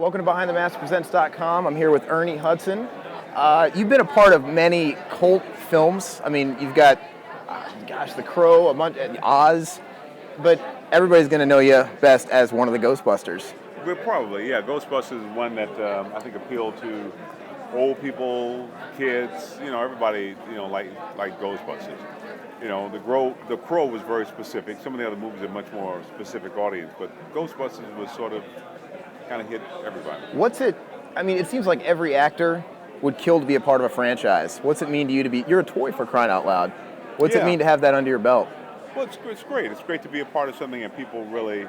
Welcome to BehindTheMaskPresents.com. I'm here with Ernie Hudson. You've been a part of many cult films. I mean, you've got, The Crow, Oz, but everybody's going to know you best as one of the Ghostbusters. Well, probably, yeah. Ghostbusters is one that I think appealed to old people, kids, everybody, like Ghostbusters. The Crow was very specific. Some of the other movies are much more specific audience, but Ghostbusters was sort of kind of hit everybody. It seems like every actor would kill to be a part of a franchise. What's it mean to you you're a toy for crying out loud. What's it mean to have that under your belt? Well, it's great. It's great to be a part of something that people really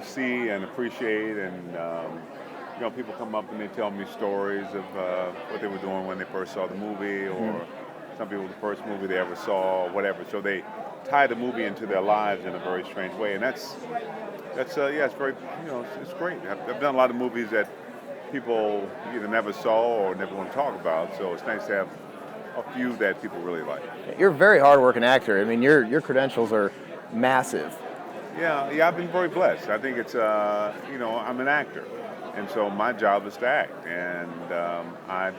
see and appreciate, and people come up and they tell me stories of what they were doing when they first saw the movie, or some people the first movie they ever saw, or whatever. So they tie the movie into their lives in a very strange way, and it's very, it's great. I've done a lot of movies that people either never saw or never want to talk about, so it's nice to have a few that people really like. You're a very hardworking actor. I mean, your credentials are massive. Yeah, I've been very blessed. I think it's, I'm an actor, and so my job is to act, and I've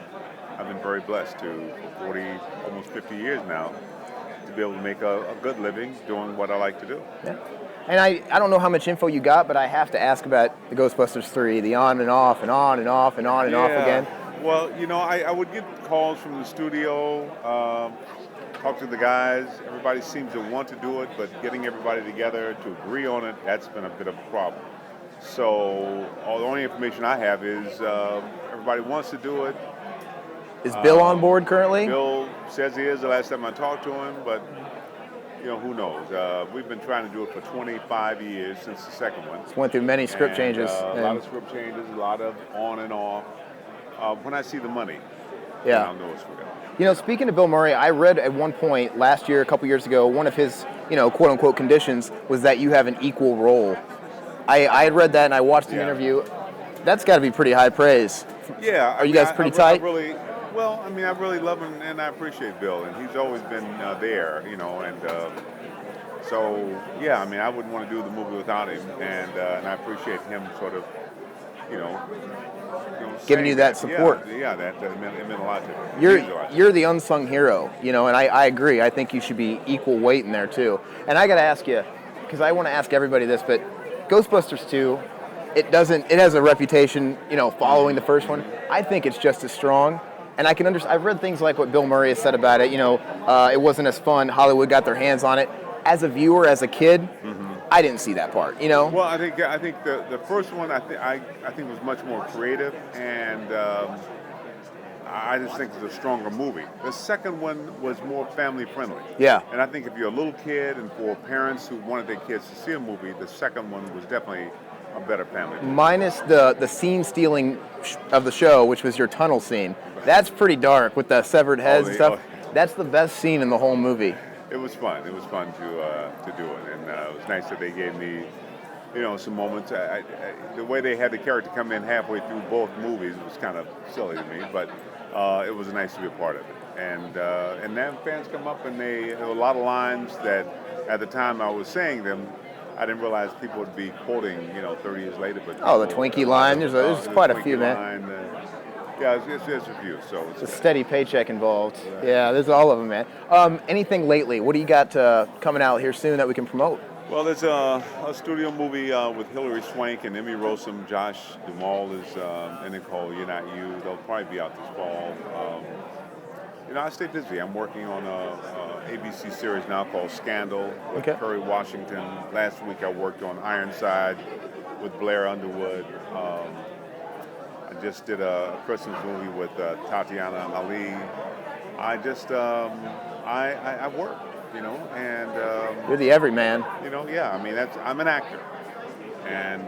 been very blessed for 40, almost 50 years now, to be able to make a good living doing what I like to do. Yeah. And I don't know how much info you got, but I have to ask about the Ghostbusters 3, the on and off and on and off and on and off again. Well, I would get calls from the studio, talk to the guys. Everybody seems to want to do it, but getting everybody together to agree on it, that's been a bit of a problem. So the only information I have is everybody wants to do it. Is Bill on board currently? Bill says he is the last time I talked to him, but who knows? We've been trying to do it for 25 years since the second one. Went through many script changes. A lot of script changes, a lot of on and off. When I see the money, I'll know it's for them. Speaking of Bill Murray, I read at one point last year, a couple years ago, one of his, quote unquote conditions was that you have an equal role. I had read that and I watched the interview. That's got to be pretty high praise. Yeah. Are you guys pretty tight? I really love him and I appreciate Bill, and he's always been there, and I wouldn't want to do the movie without him, and I appreciate him sort of, giving you that support. It meant a lot to me. You're the unsung hero, and I agree. I think you should be equal weight in there too. And I got to ask you, because I want to ask everybody this, but Ghostbusters II, it has a reputation, following the first one. I think it's just as strong. And I can understand. I've read things like what Bill Murray has said about it. It wasn't as fun. Hollywood got their hands on it. As a viewer, as a kid, I didn't see that part. Well, I think the first one I think was much more creative, and I just think it's a stronger movie. The second one was more family friendly. Yeah. And I think if you're a little kid and for parents who wanted their kids to see a movie, the second one was definitely a better family movie. Minus the scene stealing of the show, which was your tunnel scene. That's pretty dark with the severed heads and stuff. That's the best scene in the whole movie. It was fun. It was fun to do it, and it was nice that they gave me, some moments. The way they had the character come in halfway through both movies was kind of silly to me, but it was nice to be a part of it. And then fans come up and there were a lot of lines that at the time I was saying them, I didn't realize people would be quoting, 30 years later. But the Twinkie line. There's quite a few, man. It's a few. So it's a steady paycheck involved. Right. Yeah, there's all of them, man. Anything lately? What do you got coming out here soon that we can promote? Well, there's a studio movie with Hilary Swank and Emmy Rossum. Josh Duhamel is in it called You're Not You. They'll probably be out this fall. I stay busy. I'm working on a ABC series now called Scandal with Kerry Washington. Last week I worked on Ironside with Blair Underwood. I just did a Christmas movie with Tatiana Ali. I just, I work, and... You're the everyman. I'm an actor. And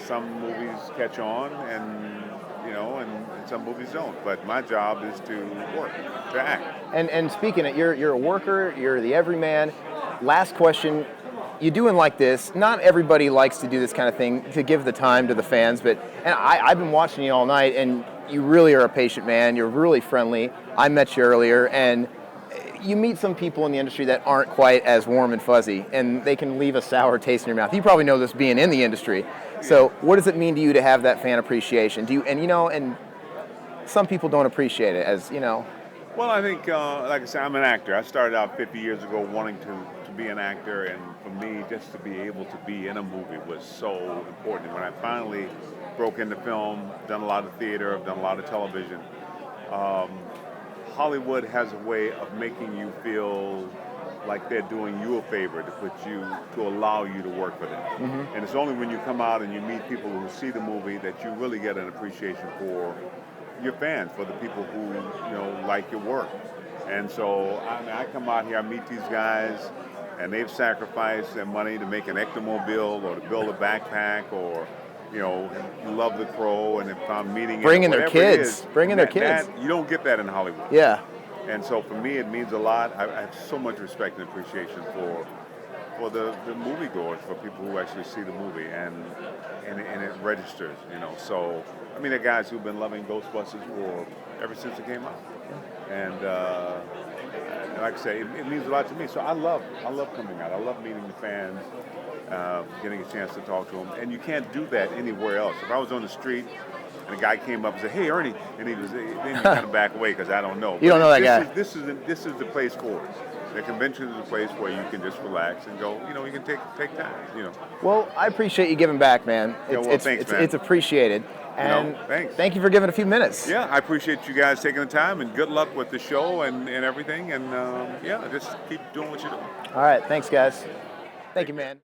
some movies catch on and some movies don't. But my job is to work, to act. And speaking of, you're a worker, you're the everyman. Last question. You doing like this, not everybody likes to do this kind of thing, to give the time to the fans, but I've been watching you all night, and you really are a patient man. You're really friendly. I met you earlier, and you meet some people in the industry that aren't quite as warm and fuzzy, and they can leave a sour taste in your mouth. You probably know this being in the industry. So what does it mean to you to have that fan appreciation? Do you, and you know, and some people don't appreciate it, as you know. Well, I think, like I said, I'm an actor. I started out 50 years ago wanting to be an actor, and for me, just to be able to be in a movie was so important. When I finally broke into film, done a lot of theater, I've done a lot of television, Hollywood has a way of making you feel like they're doing you a favor to allow you to work for them. Mm-hmm. And it's only when you come out and you meet people who see the movie that you really get an appreciation for your fans, for the people who like your work. And so I come out here, I meet these guys, and they've sacrificed their money to make an ectomobile or to build a backpack or love the Crow, and if I'm meeting bringing their kids, you don't get that in Hollywood. Yeah. And so for me, it means a lot. I have so much respect and appreciation for the moviegoers, for people who actually see the movie and it registers. So I mean, there are guys who've been loving Ghostbusters ever since it came out, and like I say, it means a lot to me. So I love coming out. I love meeting the fans, getting a chance to talk to them, and you can't do that anywhere else. If I was on the street and a guy came up and said, "Hey, Ernie," and then you kind of back away because I don't know. You don't know that guy. This is the place for it. The convention is a place where you can just relax and go. You can take time. Well, I appreciate you giving back, man. Thanks, man. It's appreciated. And thanks. Thank you for giving a few minutes. Yeah, I appreciate you guys taking the time, and good luck with the show and everything. And just keep doing what you're doing. All right, thanks, guys. Thank you, man.